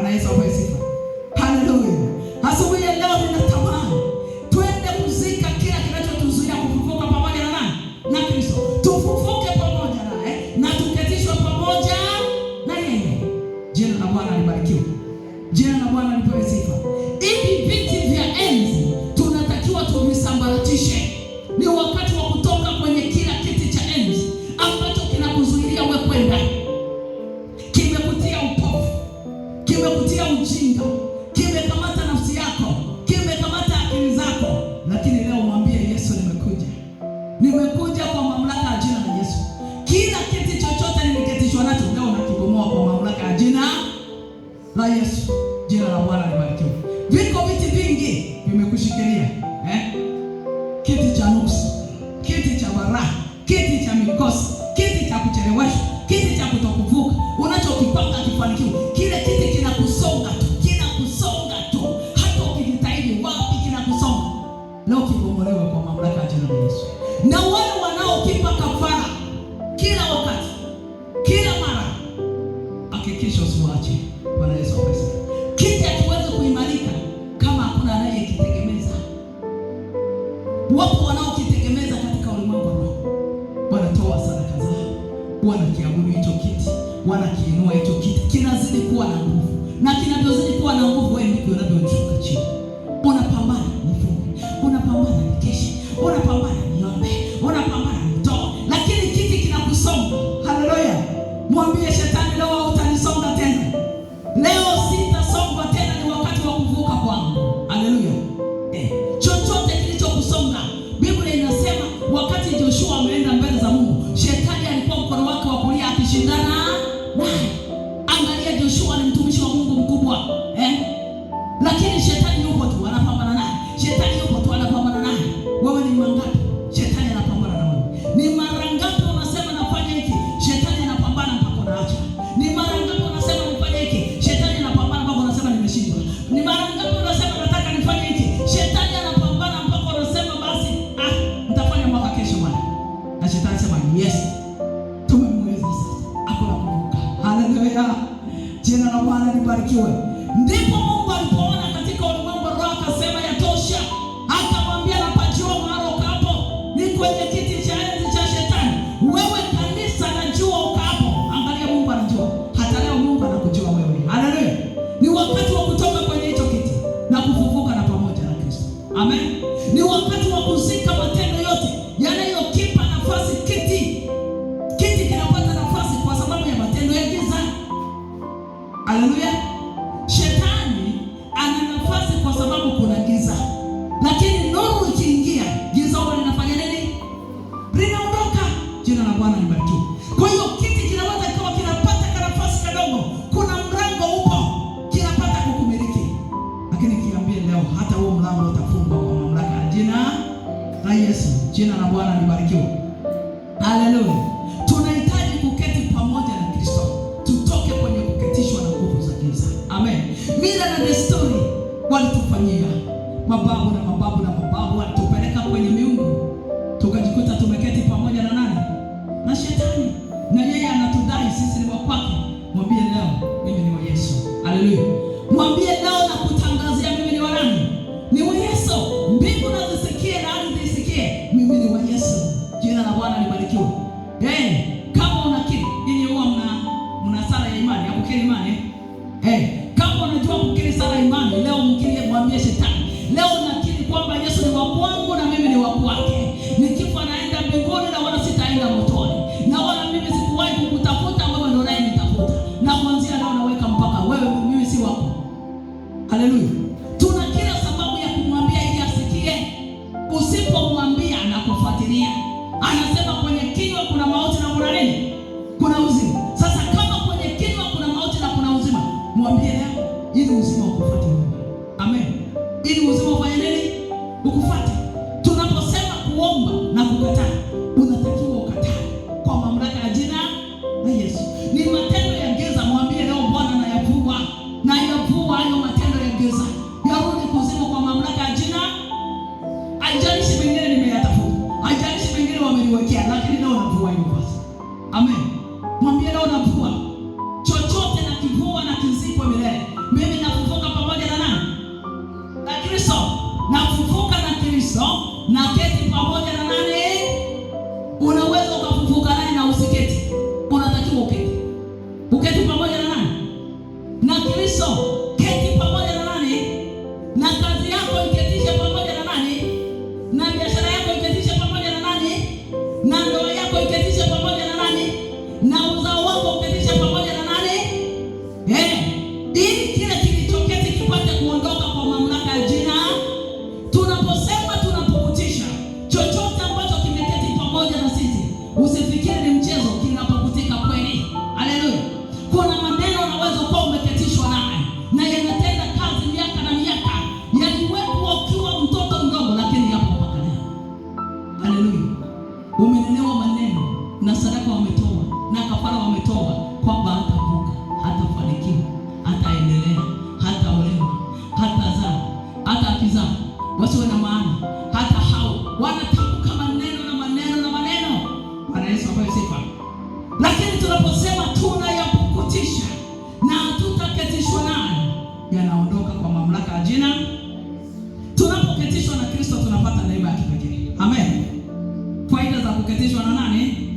Bwana Yesu asifiwe. Haleluya. Asubuhi ya leo ninatamani twende kuzika kila kinachotuzuia kufufuka pamoja na nani? Na Kristo. Tufufuke pamoja naye na tuketishwe pamoja na yeye. Jina la Bwana libarikiwe. Jina la Bwana lipewe sifa. Hivi viti vya enzi tunatakiwa tuvisambaratishe. Ni wakati wa kutoka kwenye kila kiti cha enzi ambacho kinakuzuilia wewe kwenda. Kimekutia upofu, kimekutia ujinga, kimekamata nafsi yako, kimekamata akili zako. Lakini leo mwambie Yesu, nimekuja. Nimekuja kwa mamlaka ya jina la Yesu. Kila kiti chochote niliketishwa nacho leo nakibomoa kwa mamlaka ya jina la Yesu. Jina la Bwana libarikiwe. Viko viti vingi vimekushikilia. Kiti cha nuksi, kiti cha baraha, kiti cha mikosi, kiti cha kucheleweshwa, kiti cha kutokuvuka. Unachokipanga kifanikiwe. Kile kiti kinakusonga tu, kinakusonga tu. Hata ukijitahidi wapi kinakusonga. Leo kibomolewe kwa mamlaka ya jina la Yesu. Na wale wanaokipa kafara kila wakati, kila mara, hakikisha usiwache. Bwana Yesu asifiwe. Kiti hakiwezi kuimarika kama hakuna anayekitegemeza. Wapo wanaokitegemeza katika ulimwengu wa roho. Wanatoa sadaka zao, wanakiabudu hicho kiti, wanakiinua hicho kiti, kinazidi kuwa na nguvu. Na kinavyozidi kuwa na nguvu, wewe ndivyo unavyoshuka chini. Unapambana nifunge, unapambana nikeshe, unapambana niombe, unapambana nitoe, lakini kiti kinakusonga. Haleluya. Mwambie shetani, leo hutanisonga tena. Leo sitasongwa tena, ni wakati wa kuvuka kwangu. Haleluya. Chochote kilichokusonga, Biblia inasema wakati Joshua ameenda mbele za Mungu, shetani alikuwa mkono wake wa kulia akishindana naye. Angalia, Joshua ni mtumishi wa Mungu mkubwa, lakini shetani yupo tu anapambana naye. Shetani yupo tu anapambana naye. Wewe ni mangapi shetani anapambana na wewe? Ni mara ngapi unasema nafanya hiki, shetani anapambana mpaka unaacha? Ni mara ngapi unasema nifanye hiki, shetani anapambana mpaka unasema nimeshindwa? Ni mara ngapi unasema nataka nifanye hiki, shetani anapambana mpaka unasema basi nitafanya mwaka kesho bwana. Na shetani sema yes, tumemweza sasa, hakuna kuvuka. Haleluya. Jina la Bwana libarikiwe. Ndipo Mungu alipoona katika ulimwengu wa roho akasema yatosha. Akamwambia napajua mahali ukapo ni kwenye kiti cha enzi cha shetani. Wewe kanisa najua ukapo. Angalia, Mungu anajua. Hata leo Mungu anakujua wewe. Haleluya. Ni wakati wa kutoka kwenye hicho kiti na kufufuka na pamoja na Kristo. Amen. Ni wakati wa kuzika matendo yote yanayokipa nafasi kiti. Kiti kinapata nafasi kwa sababu ya matendo ya giza. Haleluya. Shetani ana nafasi kwa sababu kuna giza. Lakini nuru ikiingia, giza huwa linafanya nini? Linaondoka. Jina la Bwana libarikiwe. Kwa hiyo kiti kinaweza kama kinapata nafasi kidogo, kuna mlango upo, kinapata kukumiliki. Lakini kiambie leo hata huo mlango utafungwa kwa mamlaka ya jina la Yesu. Jina la Bwana libarikiwe. Haleluya. Tunahitaji kuketi pamoja na Kristo. Tutoke kwenye kuketishwa na nguvu za giza. Amen. Mila na desturi walitufanyia. Mababu na mababu na mababu walitupeleka kwenye miungu. Tukajikuta tumeketi pamoja na nani? Na shetani. Na yeye anatudai sisi ni wa kwake. Mwambie leo mimi ni wa Yesu. Haleluya. Mwambie leo na kutangazia mimi ni wa nani? Ni wa Yesu. Mbingu na zisikie na ardhi isikie. Mimi ni wa Yesu. Jina la Bwana libarikiwe. Kama unakiri, ninyi huwa mna sala ya imani, ya kukiri imani. Kama unajua kukiri sala ya imani, leo mkiri, mwambie shetani, leo nakiri kwamba Yesu ni wa kwangu na mimi ni wa kwake. Nikifa naenda mbinguni na wala sitaenda motoni. Na wala mimi sikuwahi kukutafuta, wewe ndio unayenitafuta. Na kuanzia leo naweka mpaka wewe, mimi si wako. Haleluya. Tuna kila sababu ya kumwambia ili asikie. Usipomwambia anakufuatilia. Anasema kwenye kinywa kuna mauti na kuna nini? Kuna uzima. Sasa kama kwenye kinywa kuna mauti na kuna uzima, mwambie leo ili uzima ukufuate wewe. Amen. Ili uzima ufanye nini? Ukufuate. Tunaposema kuomba na kukataa, unatakiwa ukatae kwa mamlaka ya jina la Yesu. Ni matendo ya giza, mwambie leo Bwana nayavua. Nayavua hayo matendo ya giza. Yarudi kuzimu kwa mamlaka ya jina. Haijalishi mengine nimeyatafuta. Haijalishi mengine wameniwekea, lakini leo navua hiyo basi. Amen. Mwambie leo navua. Chochote na kivua na kizikwe milele. ili kile kilichoketi kipate kuondoka kwa mamlaka ya jina. Tunaposema tunapukutisha chochote ambacho kimeketi pamoja na sisi, usifikiri ni mchezo kinapokutika kweli. Haleluya. Kuna maneno unaweza kuwa umeketishwa naye na yanatenda kazi miaka na miaka, yaliwekwa ukiwa mtoto mdogo, lakini yapo mpaka leo. Haleluya. Umenenewa maneno na sadaka wametoa na kafara wametoa kwamba hatavuka, hatafanikiwa, hataendelea, hataolewa, hatazaa, hata akizaa wasiwe na maana, hata hao wanatamka maneno na maneno na maneno. Bwana Yesu apewe sifa. Lakini tunaposema tunayapukutisha na hatutaketishwa naye, yanaondoka kwa mamlaka ya jina. Tunapoketishwa na Kristo tunapata neema ya kipekee. Amen. Faida za kuketishwa na nani?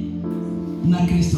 Na Kristo.